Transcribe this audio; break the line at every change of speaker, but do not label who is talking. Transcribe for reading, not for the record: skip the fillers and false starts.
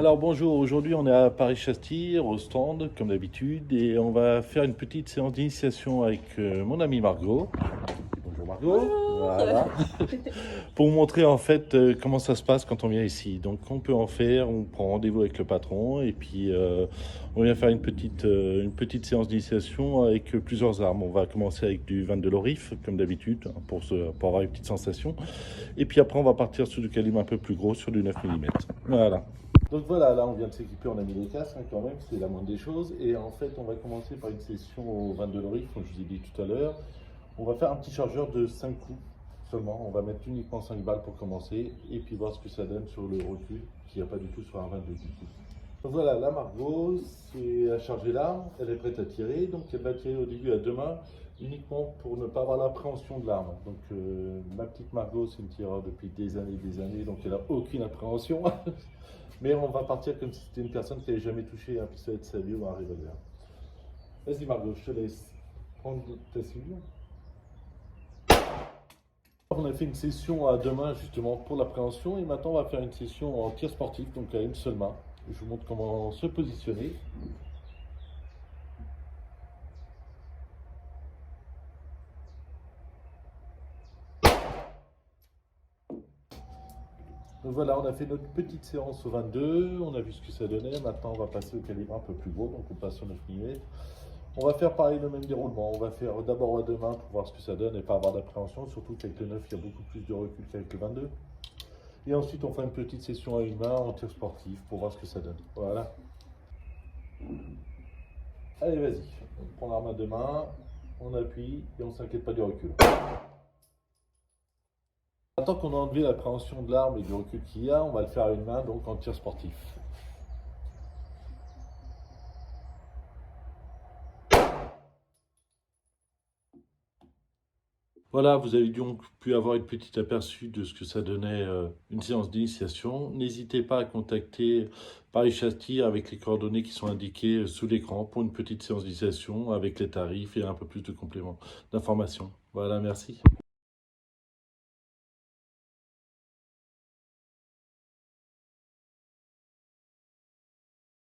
Alors bonjour, aujourd'hui on est à Paris-Chastire, au stand, comme d'habitude, et on va faire une petite séance d'initiation avec mon amie Margot. Bonjour Margot.
Bonjour!
Voilà. Pour vous montrer en fait comment ça se passe quand on vient ici. Donc on peut en faire, on prend rendez-vous avec le patron, et puis on vient faire une petite séance d'initiation avec plusieurs armes. On va commencer avec du 22 Lorif, comme d'habitude, hein, pour avoir une petite sensation. Et puis après on va partir sur du calibre un peu plus gros, sur du 9 mm. Voilà. Donc voilà, là on vient de s'équiper, on a mis les casques hein, quand même, c'est la moindre des choses. Et en fait, on va commencer par une session au 22 Lorif, comme je vous ai dit tout à l'heure. On va faire un petit chargeur de 5 coups seulement. On va mettre uniquement 5 balles pour commencer et puis voir ce que ça donne sur le recul, qu'il n'y a pas du tout sur un 22 du coup. Donc voilà, la Margot, c'est à charger l'arme, elle est prête à tirer, donc elle va tirer au début à deux mains, uniquement pour ne pas avoir l'appréhension de l'arme. Donc ma petite Margot, c'est une tireur depuis des années, donc elle n'a aucune appréhension. Mais on va partir comme si c'était une personne qui n'avait jamais touché un pistolet de sa vie ou un revolver. Vas-y Margot, je te laisse prendre ta cible. On a fait une session à deux mains justement pour l'appréhension et maintenant on va faire une session en tir sportif, donc à une seule main. Je vous montre comment se positionner. Donc voilà, on a fait notre petite séance au 22, on a vu ce que ça donnait. Maintenant, on va passer au calibre un peu plus gros, donc on passe au 9 mm. On va faire pareil, le même déroulement. On va faire d'abord à deux mains pour voir ce que ça donne et pas avoir d'appréhension, surtout qu'avec le 9, il y a beaucoup plus de recul qu'avec le 22. Et ensuite, on fait une petite session à une main en tir sportif pour voir ce que ça donne. Voilà. Allez, vas-y. On prend l'arme à deux mains, on appuie et on ne s'inquiète pas du recul. Maintenant qu'on a enlevé l'appréhension de l'arme et du recul qu'il y a, on va le faire à une main, donc en tir sportif. Voilà, vous avez donc pu avoir une petite aperçu de ce que ça donnait une séance d'initiation. N'hésitez pas à contacter Paris Chastire avec les coordonnées qui sont indiquées sous l'écran pour une petite séance d'initiation avec les tarifs et un peu plus de compléments d'information. Voilà, merci.